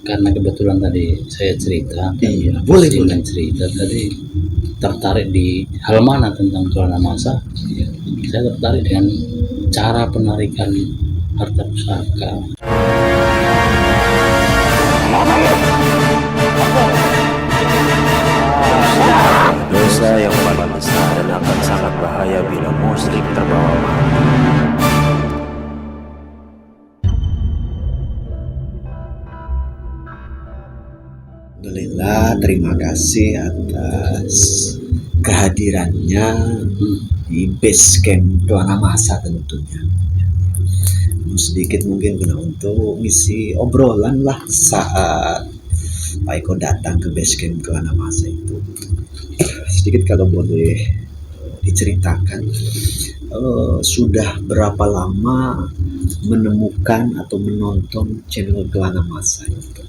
Karena kebetulan tadi saya cerita, boleh cerita tadi tertarik di hal mana tentang Kelana Masa. Saya tertarik dengan cara penarikan harta pusaka. Dosa yang paling besar dan akan sangat bahaya bila musyrik terbawa mati. Alhamdulillah, terima kasih atas kehadirannya di base camp Kelana Masa tentunya. Sedikit mungkin guna untuk misi obrolan lah saat Pak Eko datang ke base camp Kelana Masa itu. Sedikit kalau boleh diceritakan, sudah berapa lama menemukan atau menonton channel Kelana Masa itu?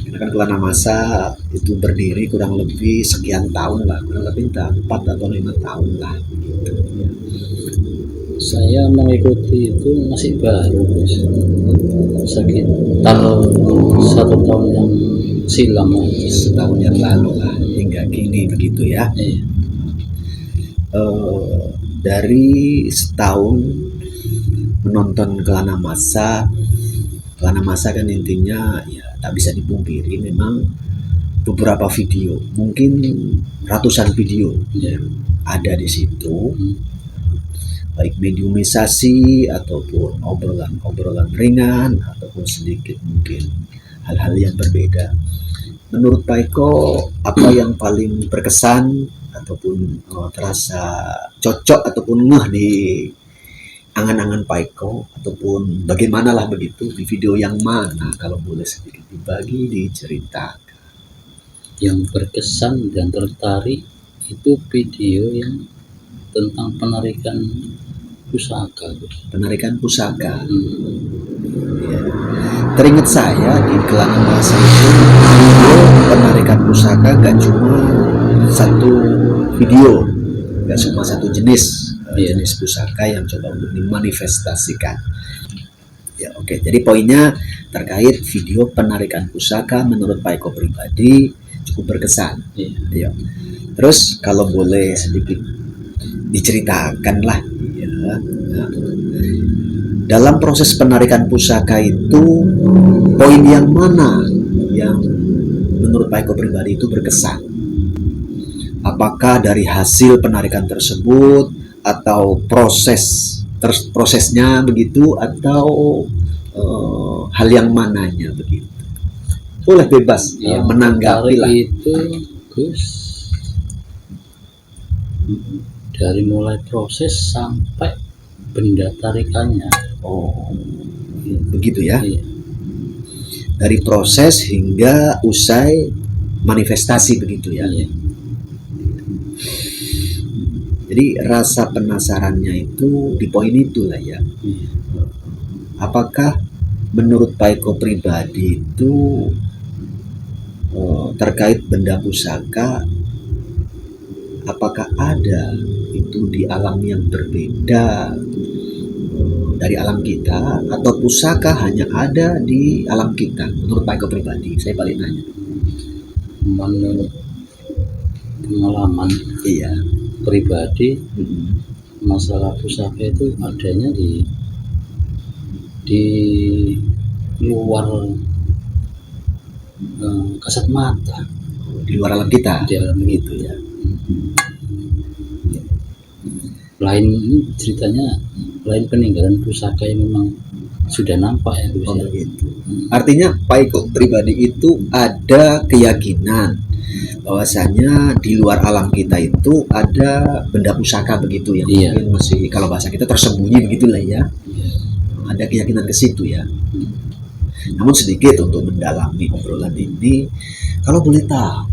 Karena kan Kelana Masa itu berdiri kurang lebih sekian tahun lah, kurang lebih 4 atau 5 tahun lah gitu. Saya mengikuti itu masih baru, sekitar 1 tahun yang silam, setahun yang lalu lah hingga kini begitu ya. Dari setahun menonton Kelana Masa kan intinya ya tak bisa dipungkiri memang beberapa video, mungkin ratusan video ada di situ, baik mediumisasi ataupun obrolan ringan ataupun sedikit mungkin hal-hal yang berbeda. Menurut Pak Eko, apa yang paling berkesan ataupun terasa cocok ataupun ngeh di angan-angan Pak Eko, ataupun bagaimanalah begitu, di video yang mana kalau boleh sedikit dibagi, diceritakan. Yang berkesan dan tertarik itu video yang tentang penarikan pusaka. Ya. Teringat saya di Kelana Masa itu video penarikan pusaka gak cuma satu video, gak cuma satu jenis pusaka yang coba untuk dimanifestasikan. Ya, oke. Jadi poinnya terkait video penarikan pusaka menurut Pak Eko pribadi cukup berkesan. Ya. Terus kalau boleh sedikit diceritakan lah ya. Nah, dalam proses penarikan pusaka itu poin yang mana yang menurut Pak Eko pribadi itu berkesan? Apakah dari hasil penarikan tersebut atau prosesnya begitu, atau hal yang mananya begitu? Boleh bebas menanggapi lah. Itu Gus, dari mulai proses sampai benda tarikannya. Oh, begitu ya. Dari proses hingga usai manifestasi begitu ya. Jadi rasa penasarannya itu di poin itulah ya. Apakah menurut Pak Eko pribadi itu terkait benda pusaka, apakah ada itu di alam yang berbeda dari alam kita, atau pusaka hanya ada di alam kita? Menurut Pak Eko pribadi, saya balik nanya. Menurut pengalaman pribadi, masalah pusaka itu adanya di luar kasat mata, di luar alam kita, di alam itu ya. Lain ceritanya, lain peninggalan pusaka yang memang sudah nampak ya. Begitu. Artinya Pak Eko pribadi itu ada keyakinan bahwasanya di luar alam kita itu ada benda pusaka begitu yang mungkin masih, kalau bahasa kita, tersembunyi begitulah ya. Ada keyakinan ke situ ya. Namun sedikit untuk mendalami obrolan ini, kalau boleh tahu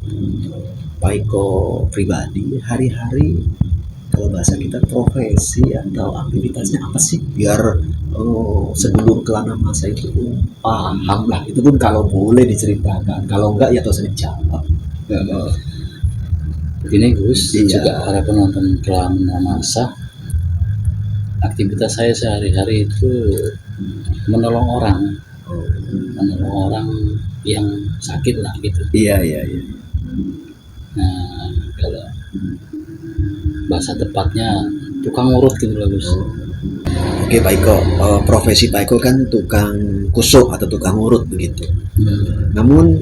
Pak Eko pribadi hari-hari, kalau bahasa kita, profesi atau aktivitasnya apa sih, biar sedulur Kelana Masa itu paham lah. Itu pun kalau boleh diceritakan, kalau enggak ya terus dijawab. Begini Gus, juga para penonton Kelana Masa, aktivitas saya sehari-hari itu menolong orang yang sakit lah gitu. Iya. Nah, kalau bahasa tepatnya tukang urut gitu lah Gus. Oke Pak Iko, profesi Pak Iko kan tukang kusuk atau tukang urut begitu. Namun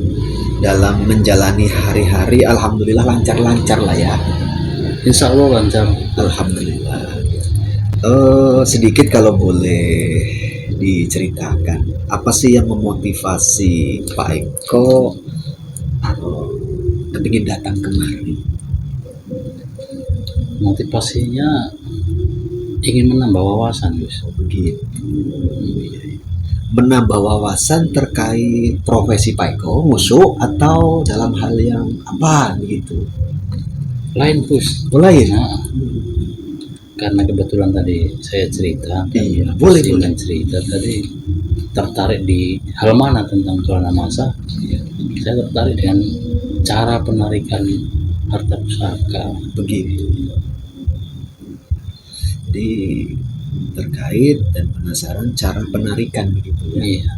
dalam menjalani hari-hari alhamdulillah lancar-lancar lah ya. Insya Allah lancar. Alhamdulillah. Sedikit kalau boleh diceritakan, apa sih yang memotivasi Pak Eko kepingin datang kemari? Motivasinya ingin menambah wawasan Gus. Begitu. Menambah wawasan terkait profesi Pak Eko ngusuk atau dalam hal yang apa begitu? Lain Gus. Mulai. Nah, karena kebetulan tadi saya cerita, Iya, boleh. dengan cerita tadi tertarik di hal mana tentang celana masa. Saya tertarik dengan cara penarikan harta pusaka. Begitu. Jadi terkait dan penasaran cara penarikan begitu ya. Iya.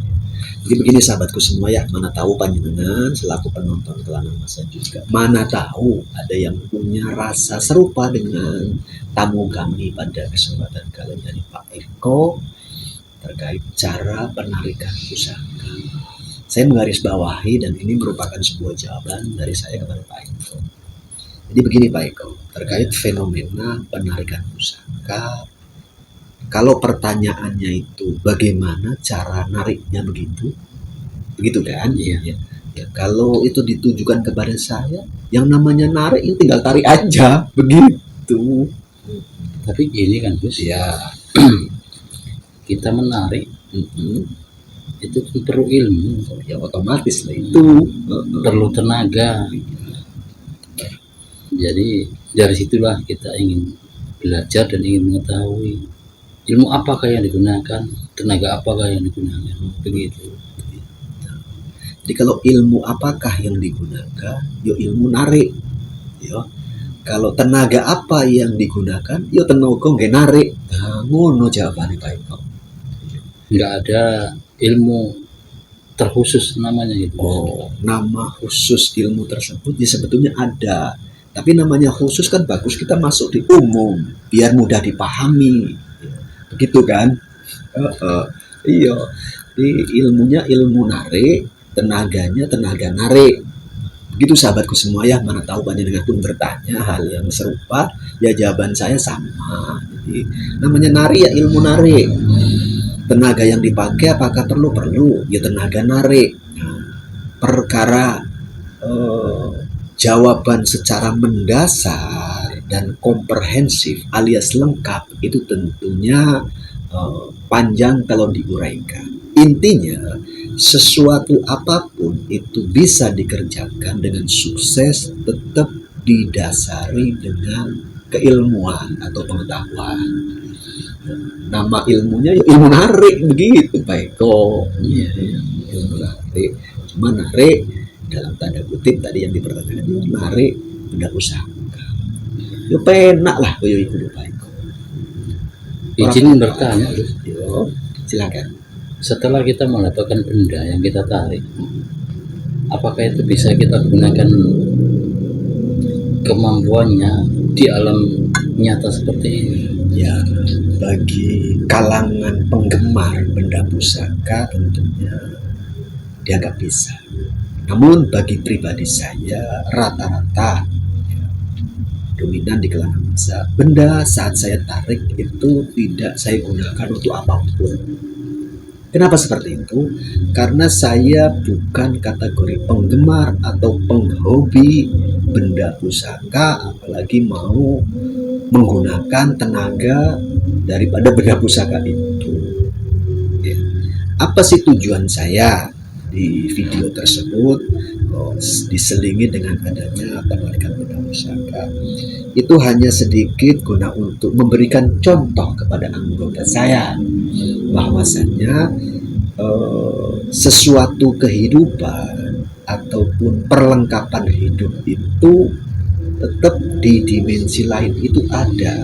Jadi begini sahabatku semua ya, mana tahu panjenengan selaku penonton Kelana Masa juga, mana tahu ada yang punya rasa serupa dengan tamu kami pada kesempatan kali ini dari Pak Eko terkait cara penarikan pusaka. Saya menggarisbawahi dan ini merupakan sebuah jawaban dari saya kepada Pak Eko. Jadi begini Pak Eko, terkait fenomena penarikan pusaka. Kalau pertanyaannya itu bagaimana cara nariknya begitu kan? Iya. Ya, kalau itu ditujukan kepada saya, yang namanya narik itu tinggal tarik aja, begitu. Tapi gini kan Gus, Ya, kita menarik itu kan perlu ilmu, ya otomatis lah itu. perlu tenaga. Jadi dari situlah kita ingin belajar dan ingin mengetahui ilmu apakah yang digunakan, tenaga apakah yang digunakan, begitu. Jadi kalau ilmu apakah yang digunakan, yo ilmu narik. Yo. Kalau tenaga apa yang digunakan, yo tenaga nggak narik. Nah, ngono jawabannya Pak Eko. Nggak ada ilmu terkhusus namanya gitu. Oh, nama khusus ilmu tersebut ya sebetulnya ada. Tapi namanya khusus kan bagus kita masuk di umum biar mudah dipahami. Begitu kan? Iya. Jadi ilmunya ilmu narik, tenaganya tenaga narik. Begitu sahabatku semua ya, mana tahu panjenengan pun bertanya hal yang serupa, ya jawaban saya sama. Jadi namanya narik ya ilmu narik. Tenaga yang dipakai apakah perlu? Ya tenaga narik. Nah, perkara jawaban secara mendasar dan komprehensif alias lengkap itu tentunya panjang kalau diuraikan. Intinya sesuatu apapun itu bisa dikerjakan dengan sukses tetap didasari dengan keilmuan atau pengetahuan. Nama ilmunya ya ilmu narik begitu Pak Eko. Iya, ilmu narik. Cuma narik dalam tanda kutip tadi yang dipertanyakan itu narik benda pusaka. Yo penak lah koyo iku lho Pak Eko. Izin bertanya, Gus. Yo, silakan. Setelah kita mendapatkan benda yang kita tarik, apakah itu bisa kita gunakan kemampuannya di alam nyata seperti ini? Ya, bagi kalangan penggemar benda pusaka tentunya dianggap bisa. Namun bagi pribadi saya rata-rata dominan di Kelana Masa, benda saat saya tarik itu tidak saya gunakan untuk apapun. Kenapa seperti itu? Karena saya bukan kategori penggemar atau penghobi benda pusaka, apalagi mau menggunakan tenaga daripada benda pusaka itu. Ya. Apa sih tujuan saya di video tersebut? Diselingi dengan adanya penarikan benda pusaka. Itu hanya sedikit guna untuk memberikan contoh kepada anggota saya bahwasannya sesuatu kehidupan ataupun perlengkapan hidup itu tetap di dimensi lain itu ada.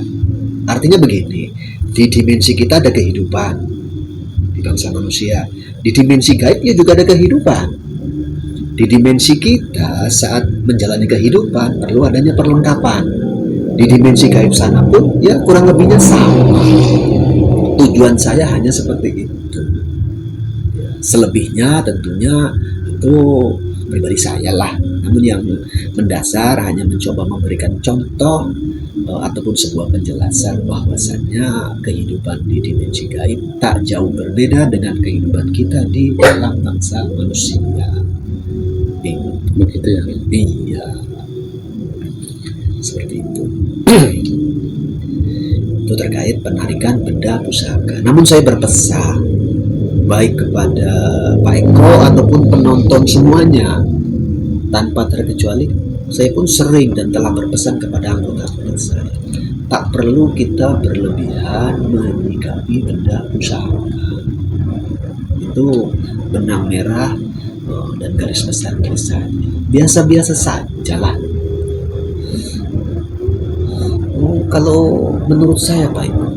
Artinya begini, di dimensi kita ada kehidupan di bangsa manusia, di dimensi gaib ya juga ada kehidupan. Di dimensi kita saat menjalani kehidupan perlu adanya perlengkapan. Di dimensi gaib sana pun ya kurang lebihnya sama. Tujuan saya hanya seperti itu. Selebihnya tentunya itu pribadi saya lah. Namun yang mendasar hanya mencoba memberikan contoh ataupun sebuah penjelasan bahwasannya kehidupan di dimensi gaib tak jauh berbeda dengan kehidupan kita di alam bangsa manusia. Begitu ya. Iya, seperti itu. Itu terkait penarikan benda pusaka. Namun saya berpesan baik kepada Pak Eko ataupun penonton semuanya, tanpa terkecuali saya pun sering dan telah berpesan kepada anggota-anggota saya, tak perlu kita berlebihan menyikapi benda pusaka. Itu benang merah dan garis besar saja. Biasa-biasa saja lah. Kalau menurut saya Pak Eko,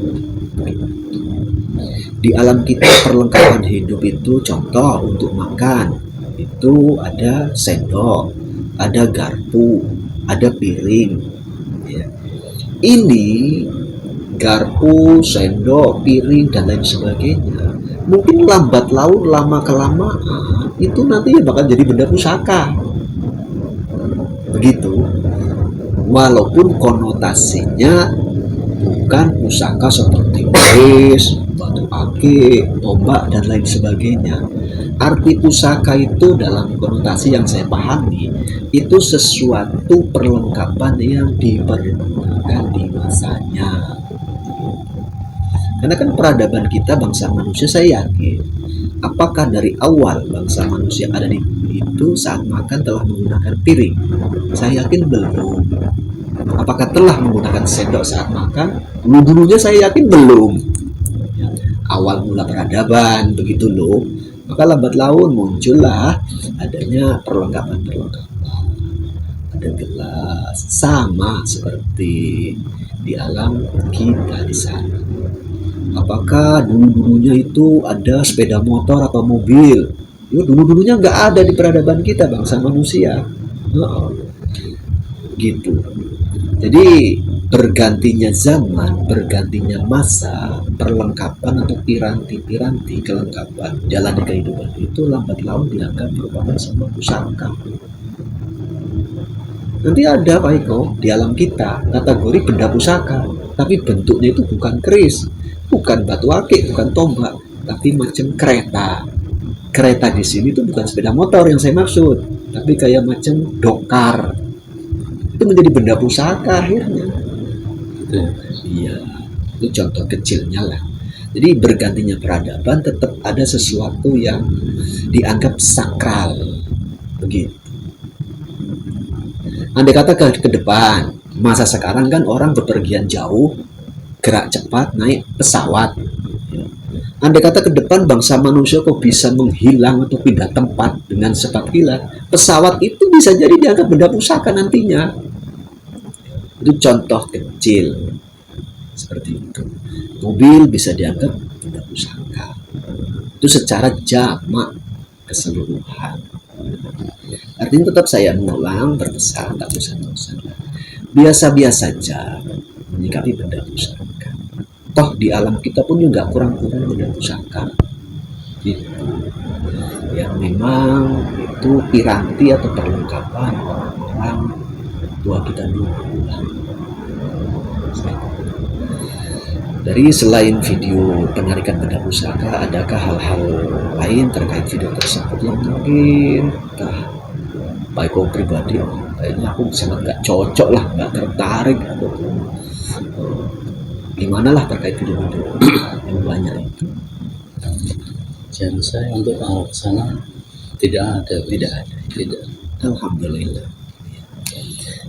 di alam kita perlengkapan hidup itu contoh untuk makan itu ada sendok, ada garpu, ada piring ya. Ini garpu, sendok, piring dan lain sebagainya mungkin lambat laun lama kelamaan itu nanti bakal jadi benda pusaka begitu, walaupun konotasinya bukan pusaka seperti keris, batu akik, tombak dan lain sebagainya. Arti pusaka itu dalam konotasi yang saya pahami itu sesuatu perlengkapan yang dipergunakan di masanya. Karena kan peradaban kita bangsa manusia, saya yakin apakah dari awal bangsa manusia ada di bumi itu saat makan telah menggunakan piring? Saya yakin belum. Apakah telah menggunakan sendok saat makan? Dulu-dulunya saya yakin belum. Awal mula peradaban begitu loh. Maka lambat laun muncullah adanya perlengkapan-perlengkapan. Ada gelas sama seperti di alam kita di sana. Apakah dulu-dulunya itu ada sepeda motor atau mobil? Ya, dulu-dulunya nggak ada di peradaban kita bangsa manusia. Gitu. Jadi bergantinya zaman, bergantinya masa, perlengkapan atau piranti-piranti kelengkapan jalani kehidupan itu lambat laun dianggap merupakan sebuah pusaka. Nanti ada Pak Eko di alam kita kategori benda pusaka, tapi bentuknya itu bukan keris, bukan batu akik, bukan tombak, tapi macam kereta. Kereta di sini itu bukan sepeda motor yang saya maksud, tapi kayak macam dokar. Itu menjadi benda pusaka akhirnya. Iya, itu contoh kecilnya lah. Jadi bergantinya peradaban tetap ada sesuatu yang dianggap sakral, begitu. Andai kata ke depan, masa sekarang kan orang bepergian jauh, gerak cepat, naik pesawat. Andai kata ke depan bangsa manusia kok bisa menghilang atau pindah tempat dengan cepat kilat, pesawat itu bisa jadi dianggap benda pusaka nantinya. Itu contoh kecil seperti itu. Mobil bisa dianggap benda pusaka. Itu secara jamak keseluruhan. Artinya tetap saya mengulang berpesan, tak bosan-bosan. Biasa-biasa saja menyikapi benda pusaka. Toh di alam kita pun juga kurang-kurang benda pusaka. Gitu. Yang memang itu piranti atau perlengkapan orang-orang tua kita dulu. Dari selain video penarikan benda pusaka, adakah hal-hal lain terkait video tersebut yang mungkin Pak Eko pribadi kayaknya aku sangat gak cocok lah, gak tertarik atau gimana lah terkait video-video yang banyak itu? Jangan saya untuk ke sana tidak ada. Alhamdulillah.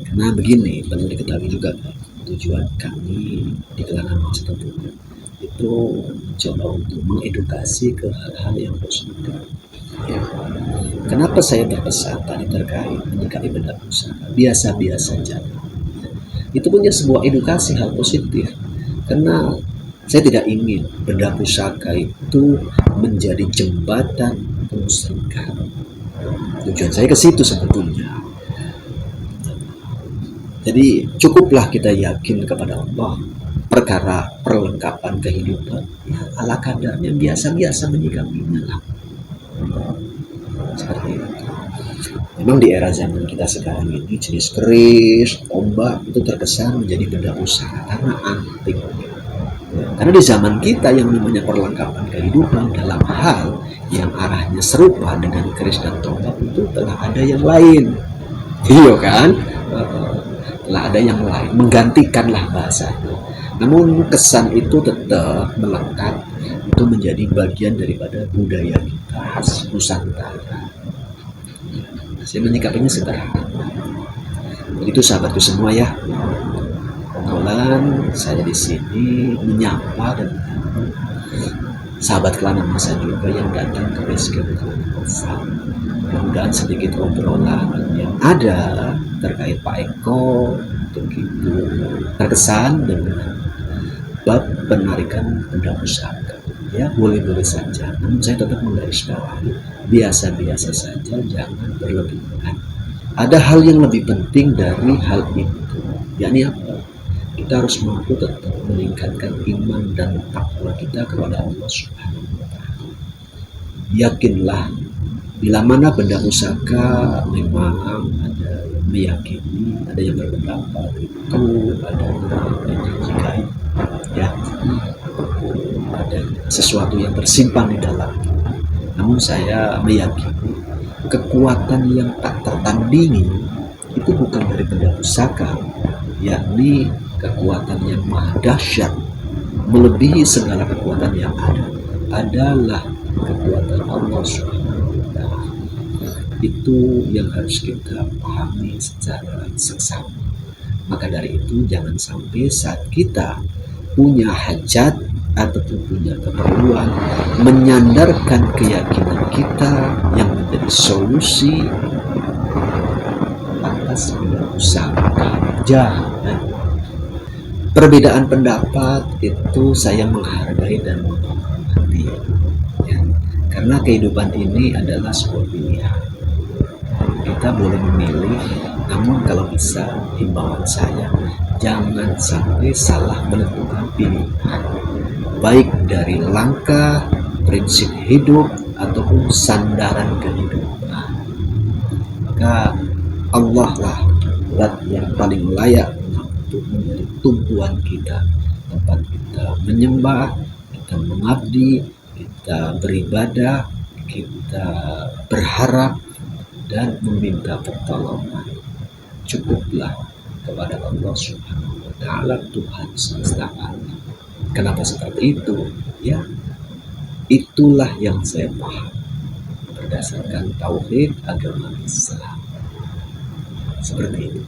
Karena begini, perlu diketahui juga tujuan kami di Kelana Mas tentunya itu mencoba untuk mengedukasi ke hal-hal yang positif. Ya. Kenapa saya berpesan tadi terkait menyikapi benda pusaka biasa-biasa saja? Itu punya sebuah edukasi hal positif. Karena saya tidak ingin benda pusaka itu menjadi jembatan kemusyrikan. Tujuan saya ke situ sebetulnya. Jadi cukuplah kita yakin kepada Allah perkara perlengkapan kehidupan. Ya, ala kadarnya biasa-biasa menyikapinya lah. Seperti itu. Memang di era zaman kita sekarang ini jenis keris, tombak itu terkesan menjadi benda usaha karena antik. Ya, karena di zaman kita yang namanya perlengkapan kehidupan dalam hal yang arahnya serupa dengan keris dan tombak itu telah ada yang lain. Iya kan? Telah ada yang lain, menggantikanlah bahasanya. Namun kesan itu tetap melekat, itu menjadi bagian daripada budaya kita khas Nusantara. Saya menyikapinya sederhana. Begitu sahabatku semua ya. Obrolan saya di sini menyapa dan sahabat kelana masa juga yang datang ke basecamp Nova. Mudah-mudahan sedikit obrolan yang ada terkait Pak Eko begitu terkesan dengan bab penarikan benda pusaka. Ya boleh-boleh saja, namun saya tetap menggarisbawahi biasa-biasa saja, jangan berlebihan. Ada hal yang lebih penting dari hal itu, yakni apa? Kita harus mampu tetap meningkatkan iman dan takwa kita kepada Allah Subhanahu wa Ta'ala. Yakinlah, bila mana benda pusaka memang ada yang meyakini, ada yang berpendapat itu ada energi gaib, ya, ada sesuatu yang tersimpan di dalam. Namun saya meyakini kekuatan yang tak tertandingi itu bukan dari benda pusaka, yakni kekuatan yang maha dahsyat, melebihi segala kekuatan yang ada, adalah kekuatan Allah Subhanahu wa Ta'ala. Itu yang harus kita pahami secara seksama. Maka dari itu jangan sampai saat kita punya hajat ataupun punya keperluan menyandarkan keyakinan kita yang menjadi solusi atas benda pusaka. Jangan. Perbedaan pendapat itu saya menghargai dan menghormati, ya. Karena kehidupan ini adalah sebuah pilihan. Kita boleh memilih, namun kalau bisa himbauan saya jangan sampai salah menentukan pilihan, baik dari langkah, prinsip hidup ataupun sandaran kehidupan. Maka Allah lah zat yang paling layak untuk menjadi tumpuan kita, tempat kita menyembah, kita mengabdi, kita beribadah, kita berharap dan meminta pertolongan. Cukuplah kepada Allah Subhanahu wa Ta'ala, Tuhan semesta alam. Kenapa seperti itu? Ya, itulah yang saya paham berdasarkan tauhid agama Islam. Seperti itu.